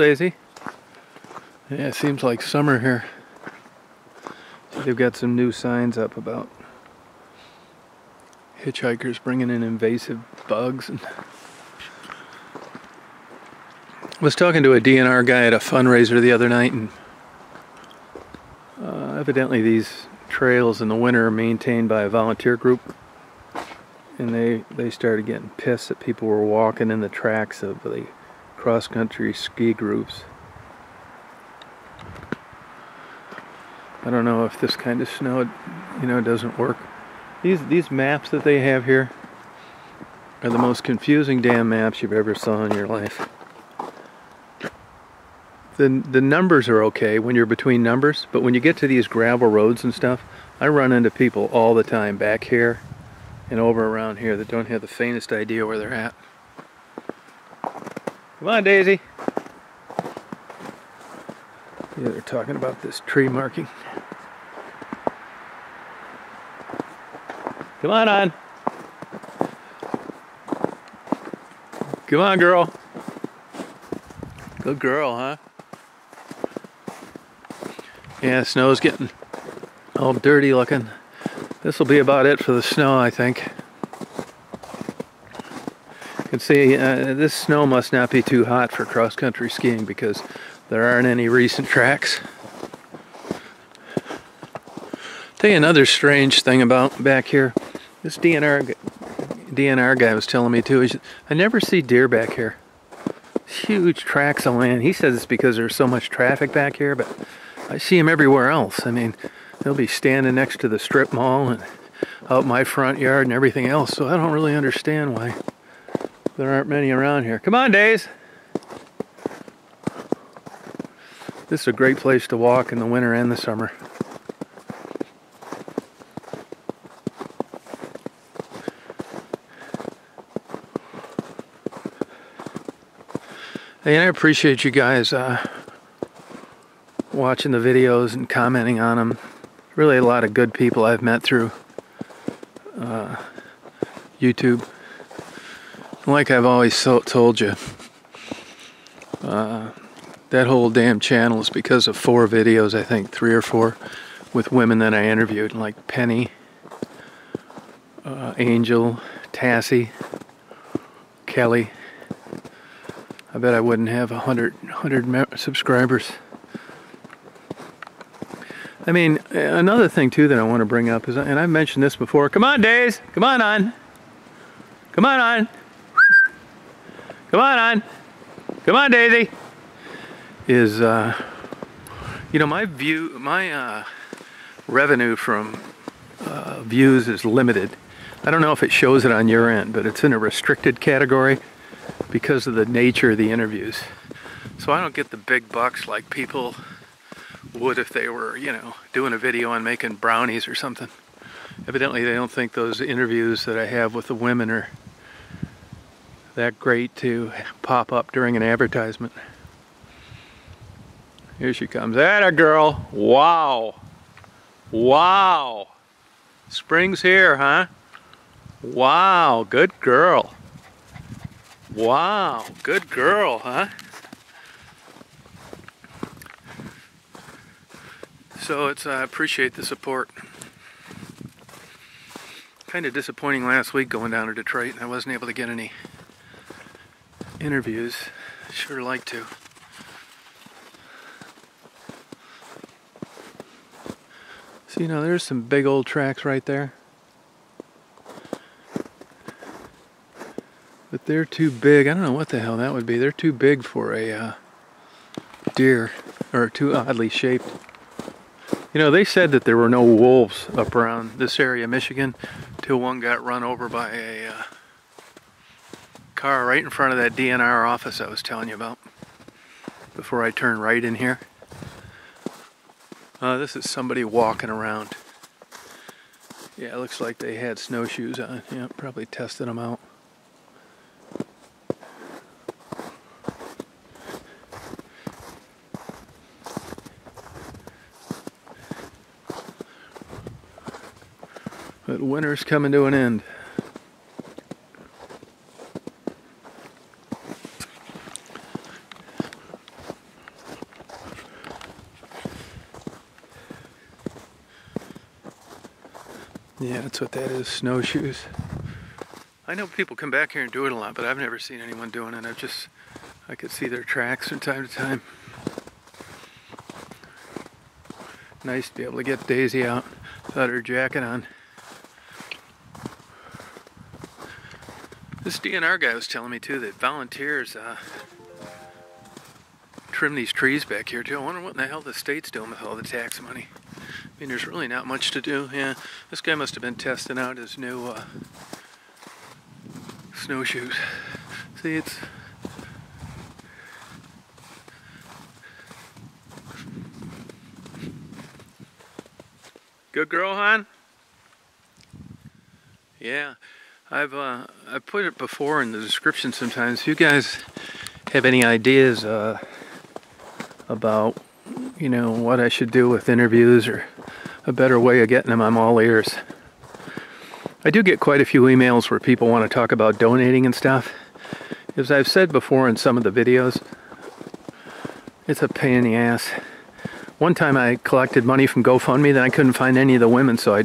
Daisy. Yeah, it seems like summer here. They've got some new signs up about hitchhikers bringing in invasive bugs. And I was talking to a DNR guy at a fundraiser the other night, and evidently these trails in the winter are maintained by a volunteer group, and they started getting pissed that people were walking in the tracks of the cross-country ski groups. I don't know if this kind of snow, doesn't work. These maps that they have here are the most confusing damn maps you've ever saw in your life. The numbers are okay when you're between numbers, but when you get to these gravel roads and stuff, I run into people all the time back here and over around here that don't have the faintest idea where they're at. Come on, Daisy. Yeah, they're talking about this tree marking. Come on. Come on, girl. Good girl, huh? Yeah, snow's getting all dirty looking. This will be about it for the snow, I think. You can see this snow must not be too hot for cross-country skiing because there aren't any recent tracks. Tell you another strange thing about back here. This DNR guy was telling me too. I never see deer back here. Huge tracts of land. He says it's because there's so much traffic back here, but I see them everywhere else. I mean, they'll be standing next to the strip mall and out my front yard and everything else. So I don't really understand why there aren't many around here. Come on, Days. This is a great place to walk in the winter and the summer. Hey, and I appreciate you guys watching the videos and commenting on them. Really a lot of good people I've met through YouTube. Like I've always told you, that whole damn channel is because of 4 videos, I think, 3 or 4, with women that I interviewed, like Penny, Angel, Tassie, Kelly. I bet I wouldn't have 100 subscribers. I mean, another thing too that I want to bring up is, and I've mentioned this before. Come on, Days. Come on. Come on. Come on. Come on, Daisy. Is my revenue from views is limited. I don't know if it shows it on your end, but it's in a restricted category because of the nature of the interviews. So I don't get the big bucks like people would if they were, doing a video on making brownies or something. Evidently they don't think those interviews that I have with the women are that great to pop up during an advertisement. Here she comes. Atta girl. Wow. Spring's here, huh? Wow, good girl. Wow, good girl, huh? So I appreciate the support. Kind of disappointing last week going down to Detroit. I wasn't able to get any interviews. Sure like to. So, there's some big old tracks right there. But they're too big. I don't know what the hell that would be. They're too big for a deer, or too oddly shaped. They said that there were no wolves up around this area of Michigan till one got run over by a car right in front of that DNR office I was telling you about before I turned right in here. This is somebody walking around. Yeah, it looks like they had snowshoes on. Yeah, probably tested them out. But winter's coming to an end. Yeah, that's what that is, snowshoes. I know people come back here and do it a lot, but I've never seen anyone doing it. I could see their tracks from time to time. Nice to be able to get Daisy out without her jacket on. This DNR guy was telling me too that volunteers trim these trees back here too. I wonder what in the hell the state's doing with all the tax money. I mean, there's really not much to do. Yeah, this guy must have been testing out his new snowshoes. See, it's good girl, hon. Yeah, I've put it before in the description sometimes. If you guys have any ideas about, you know, what I should do with interviews or a better way of getting them, I'm all ears. I do get quite a few emails where people want to talk about donating and stuff. As I've said before in some of the videos, it's a pain in the ass. One time I collected money from GoFundMe, then I couldn't find any of the women, so I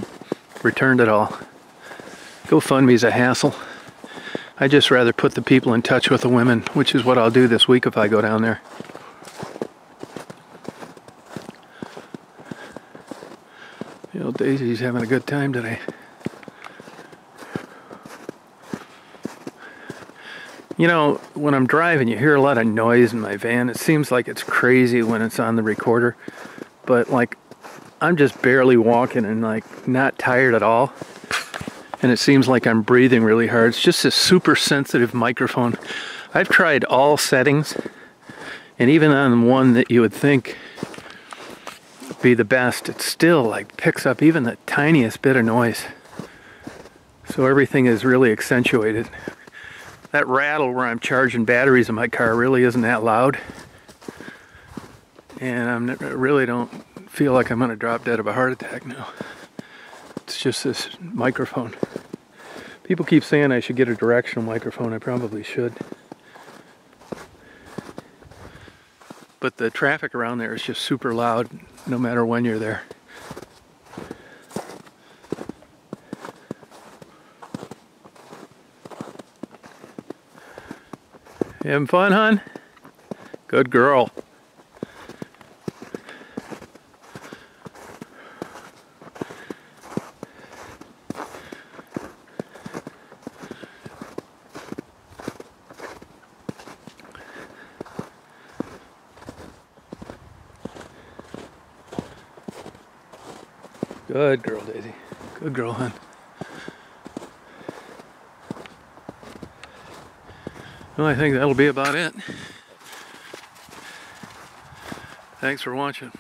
returned it all. GoFundMe's a hassle. I'd just rather put the people in touch with the women, which is what I'll do this week if I go down there. You know, Daisy's having a good time today. You know, when I'm driving, you hear a lot of noise in my van. It seems like it's crazy when it's on the recorder, but like I'm just barely walking and like not tired at all. And it seems like I'm breathing really hard. It's just a super sensitive microphone. I've tried all settings, and even on one that you would think be the best, it still like picks up even the tiniest bit of noise. So everything is really accentuated. That rattle where I'm charging batteries in my car really isn't that loud. And I really don't feel like I'm going to drop dead of a heart attack now. It's just this microphone. People keep saying I should get a directional microphone. I probably should. But the traffic around there is just super loud no matter when you're there. You having fun, hon? Good girl. Good girl, Daisy. Good girl, hon. Well, I think that'll be about it. Thanks for watching.